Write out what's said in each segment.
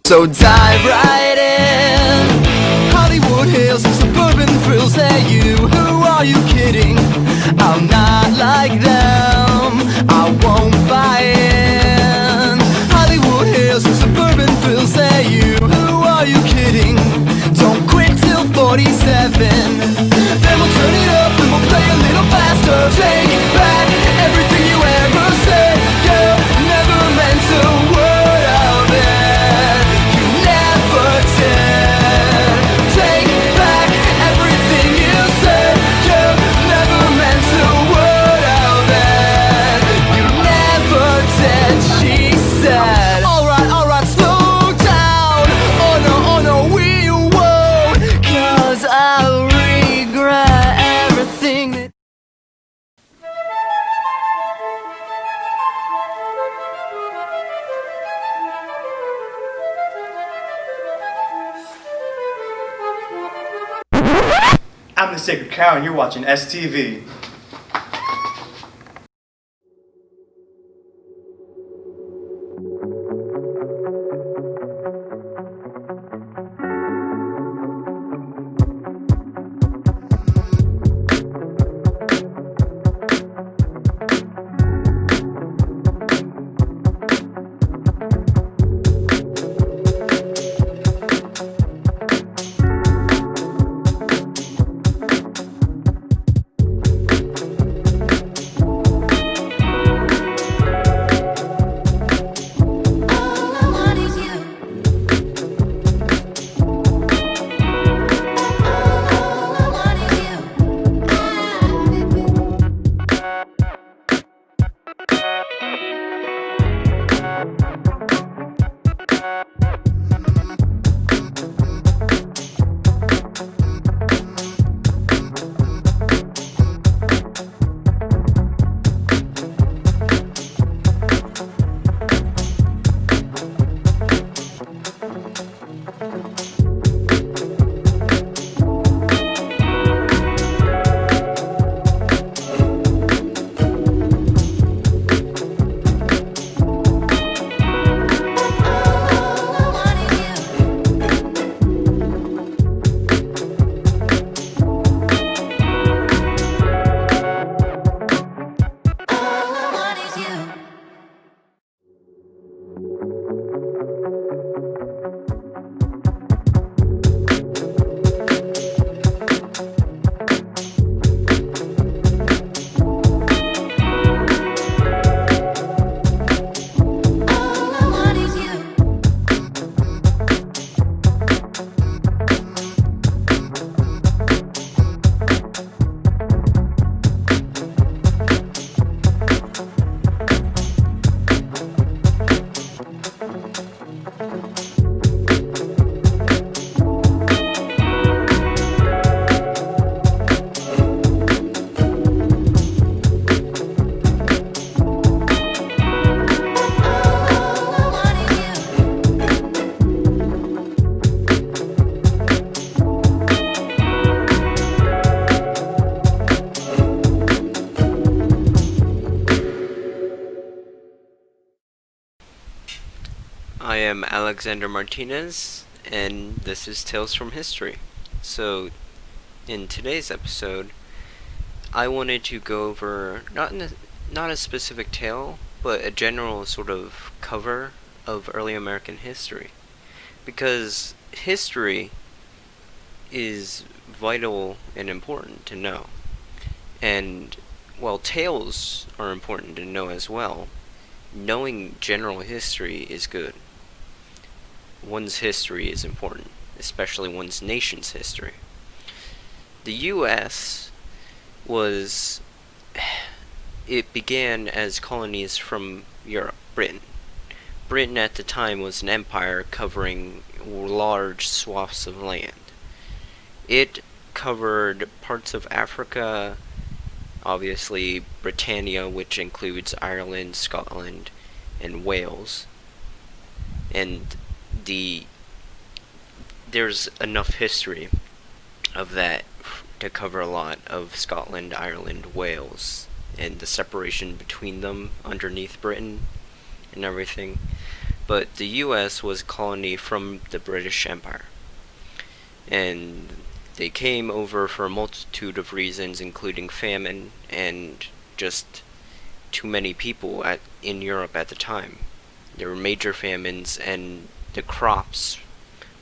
So dive right in. Hollywood Hills and suburban thrills. Hey you, who are you kidding? I'm not like them, I won't buy in. Hollywood Hills and suburban thrills. Hey you, who are you kidding? Don't quit till 47. Then we'll turn it up and we'll play a little faster. Take back everything you ever said. You never meant a word of it. You never did. Take back everything you said. You never meant a word of it. You never did, she said. Alright, slow down. Oh no, we won't. 'Cause I regret everything that I'm the Sacred Cow and you're watching STV. I am Alexander Martinez, and this is Tales from History. So, in today's episode, I wanted to go over not a specific tale, but a general sort of cover of early American history, because history is vital and important to know, and while tales are important to know as well, knowing general history is good. One's history is important, especially one's nation's history. The U.S. it began as colonies from Europe, Britain. Britain at the time was an empire covering large swaths of land. It covered parts of Africa, obviously Britannia, which includes Ireland, Scotland, and Wales. And there's enough history of that to cover a lot of Scotland, Ireland, Wales, and the separation between them underneath Britain and everything. but the US was a colony from the British Empire. And they came over for a multitude of reasons, including famine and just too many people in Europe at the time. There were major famines, and the crops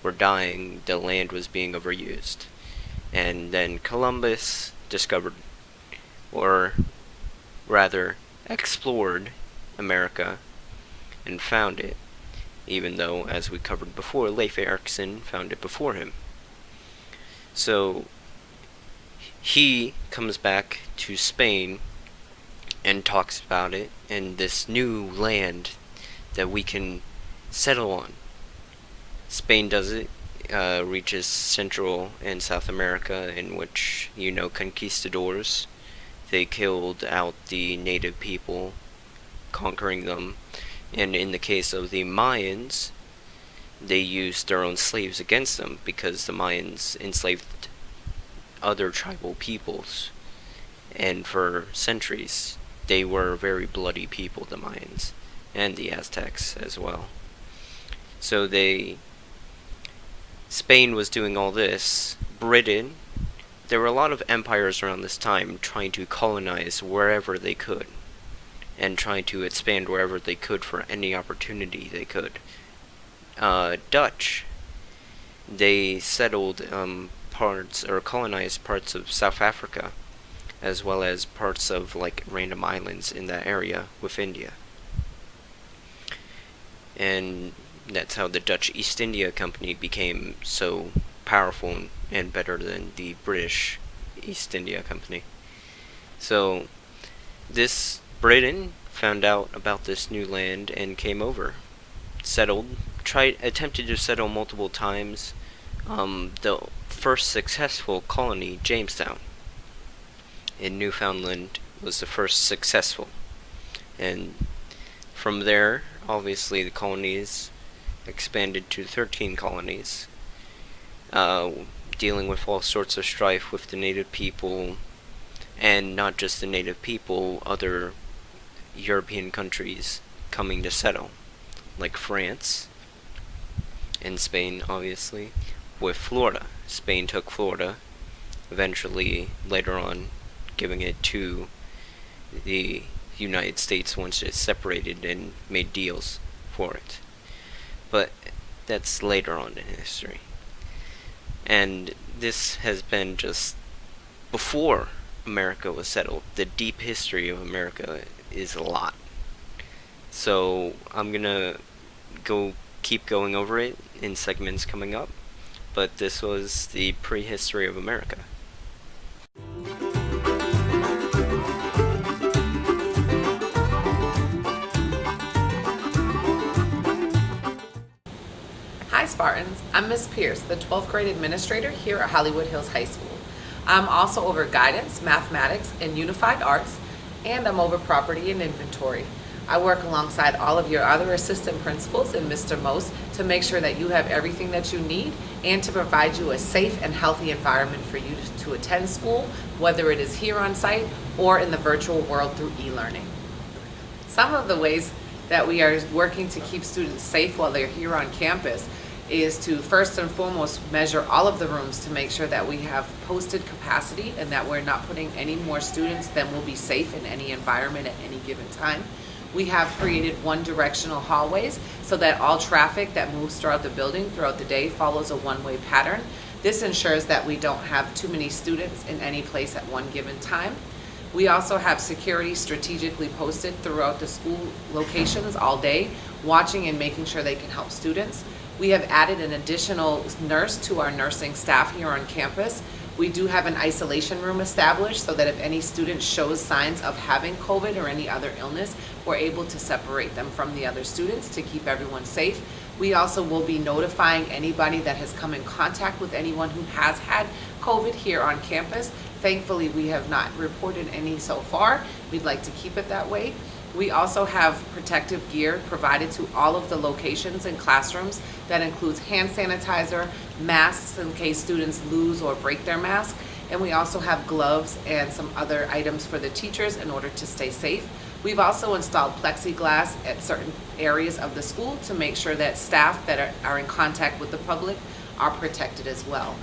were dying, the land was being overused. And then Columbus discovered, or rather explored, America and found it, even though, as we covered before, Leif Erikson found it before him. So he comes back to Spain and talks about it and this new land that we can settle on. Spain does it, reaches Central and South America, in which, conquistadors. They killed out the native people, conquering them. And in the case of the Mayans, they used their own slaves against them, because the Mayans enslaved other tribal peoples. And for centuries, they were very bloody people, the Mayans, and the Aztecs as well. So Spain was doing all this. Britain, there were a lot of empires around this time trying to colonize wherever they could, and trying to expand wherever they could for any opportunity they could. Dutch, they settled parts, or colonized parts of South Africa, as well as parts of random islands in that area with India. And that's how the Dutch East India Company became so powerful and better than the British East India Company. So this Britain found out about this new land and came over, settled, attempted to settle multiple times. The first successful colony, Jamestown, in Newfoundland, was the first successful. And from there, obviously, the colonies expanded to 13 colonies, dealing with all sorts of strife with the native people, and not just the native people, other European countries coming to settle, like France and Spain, obviously, with Florida. Spain took Florida, eventually, later on, giving it to the United States once it separated and made deals for it. But that's later on in history. And this has been just before America was settled. The deep history of America is a lot. So I'm gonna keep going over it in segments coming up. But this was the prehistory of America. Hi Spartans, I'm Miss Pierce, the 12th grade administrator here at Hollywood Hills High School. I'm also over guidance, mathematics, and unified arts, and I'm over property and inventory. I work alongside all of your other assistant principals and Mr. Most to make sure that you have everything that you need and to provide you a safe and healthy environment for you to attend school, whether it is here on site or in the virtual world through e-learning. Some of the ways that we are working to keep students safe while they're here on campus is to first and foremost measure all of the rooms to make sure that we have posted capacity and that we're not putting any more students than will be safe in any environment at any given time. We have created one-directional hallways so that all traffic that moves throughout the building throughout the day follows a one-way pattern. This ensures that we don't have too many students in any place at one given time. We also have security strategically posted throughout the school locations all day, watching and making sure they can help students. We have added an additional nurse to our nursing staff here on campus. We do have an isolation room established so that if any student shows signs of having COVID or any other illness, we're able to separate them from the other students to keep everyone safe. We also will be notifying anybody that has come in contact with anyone who has had COVID here on campus. Thankfully, we have not reported any so far. We'd like to keep it that way. We also have protective gear provided to all of the locations and classrooms that includes hand sanitizer, masks in case students lose or break their mask, and we also have gloves and some other items for the teachers in order to stay safe. We've also installed plexiglass at certain areas of the school to make sure that staff that are in contact with the public are protected as well.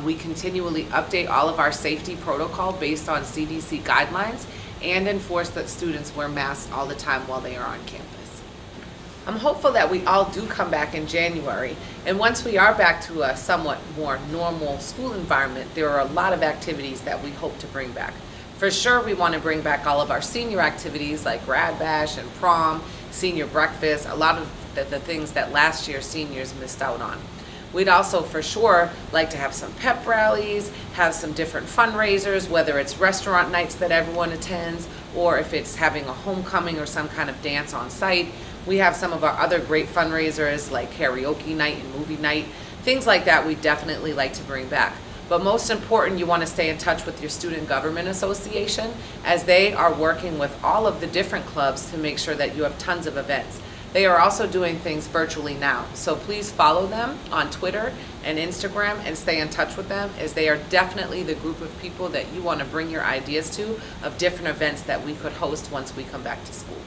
We continually update all of our safety protocol based on CDC guidelines and enforce that students wear masks all the time while they are on campus. I'm hopeful that we all do come back in January, and once we are back to a somewhat more normal school environment, there are a lot of activities that we hope to bring back. For sure, we want to bring back all of our senior activities like Grad Bash and prom, senior breakfast, a lot of the things that last year seniors missed out on. We'd also for sure like to have some pep rallies, have some different fundraisers, whether it's restaurant nights that everyone attends, or if it's having a homecoming or some kind of dance on site. We have some of our other great fundraisers like karaoke night and movie night. Things like that we definitely like to bring back. But most important, you want to stay in touch with your Student Government Association, as they are working with all of the different clubs to make sure that you have tons of events. They are also doing things virtually now, so please follow them on Twitter and Instagram and stay in touch with them, as they are definitely the group of people that you want to bring your ideas to of different events that we could host once we come back to school.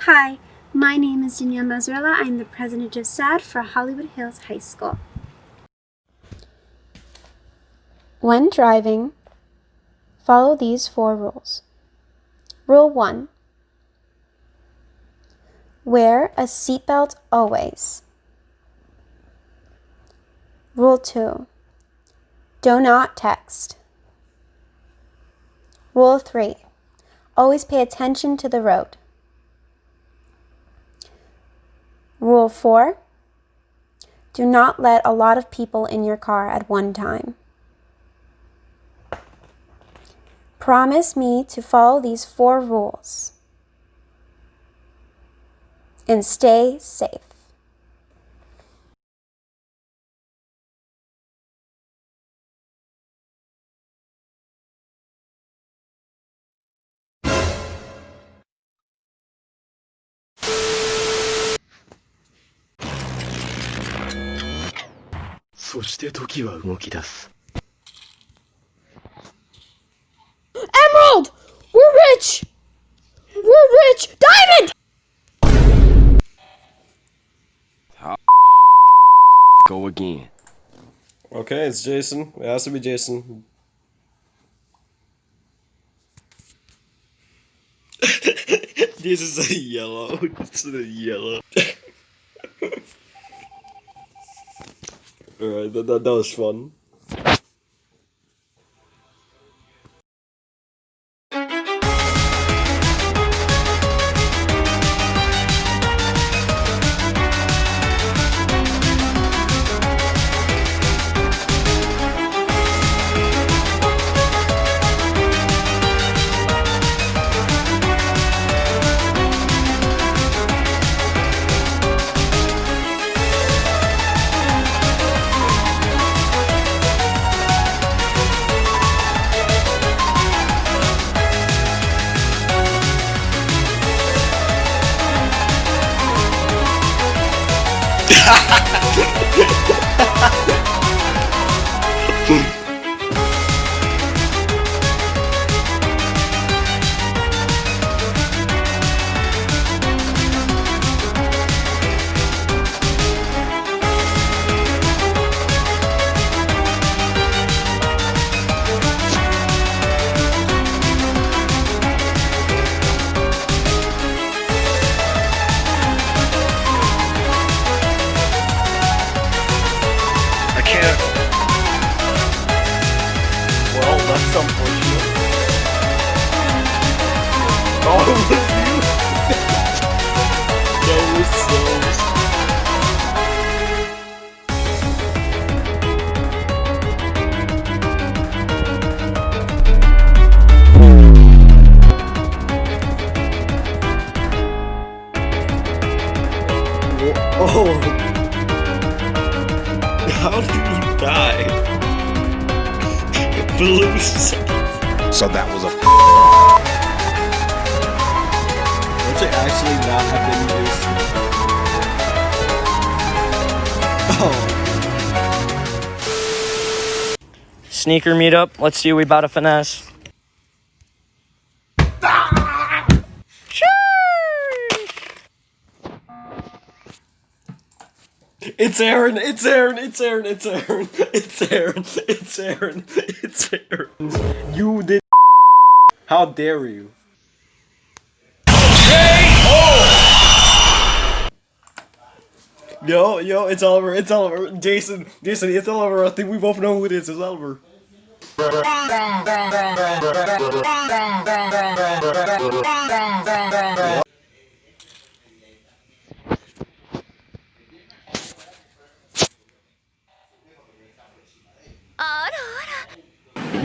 Hi, my name is Danielle Mazzarella. I'm the president of SAD for Hollywood Hills High School. When driving, follow these 4 rules. Rule 1. Wear a seatbelt always. Rule 2. Do not text. Rule 3. Always pay attention to the road. Rule 4. Do not let a lot of people in your car at one time. Promise me to follow these 4 rules and stay safe. Emerald! We're rich! We're rich! Diamond! Go again. Okay, it's Jason. It has to be Jason. This is a yellow. It's a yellow. Alright, that was fun. Oh, it was you? That was so... Oh! How did you die? Balloon. So that was a Let's actually not have been used. Oh. Sneaker meetup. Let's see what we about to finesse. It's Aaron, it's Aaron, it's Aaron, it's Aaron, it's Aaron, it's Aaron, it's Aaron. You did. How dare you? Yo, it's Oliver, it's Oliver. Jason, it's Oliver. I think we both know who it is. It's Oliver.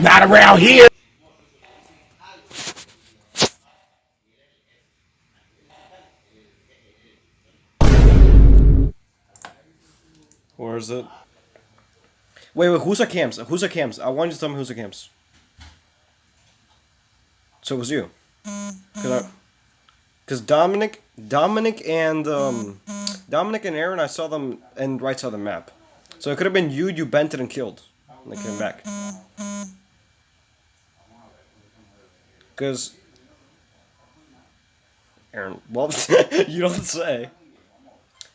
not around here. Where is it? Wait, who's at camps? Who's at camps? I want you to tell me who's at camps. So it was you. Cause Dominic and Aaron, I saw them in right side of the map. So it could have been you. You bent it and killed, and they came back. Cause Aaron, well, you don't say.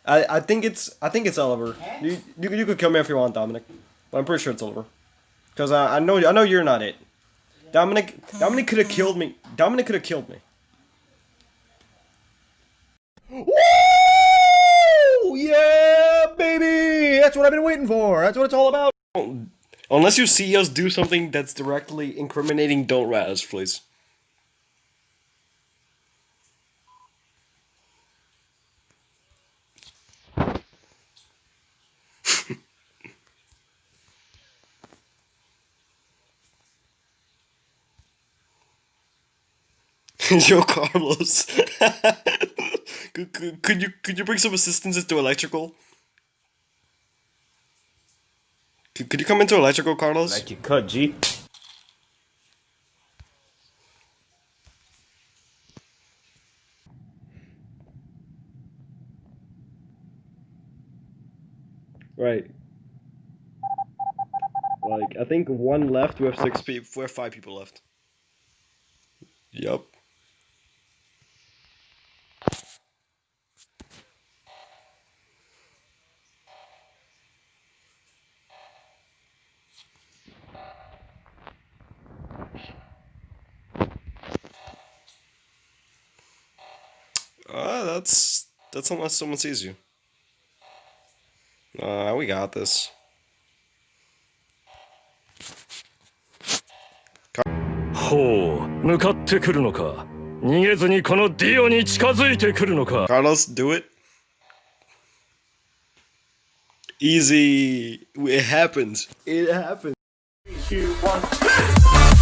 I think it's Oliver. You could kill me if you want, Dominic. But I'm pretty sure it's Oliver. Cause I know you're not it. Dominic could have killed me. Dominic could have killed me. Woo! Yeah, baby! That's what I've been waiting for. That's what it's all about. Unless you see us do something that's directly incriminating, don't rat us, please. Yo, Carlos. could you bring some assistance into electrical? Could you come into electrical, Carlos? Like you could, G. Right. Like, I think one left. We have 6 people. We have 5 people left. Yup. That's unless someone sees you. We got this. ほう、向かってくるのか。逃げずにこのディオに近づいてくるのか。Carlos, do it. Easy. It happens. It happens. 3, 2, 1.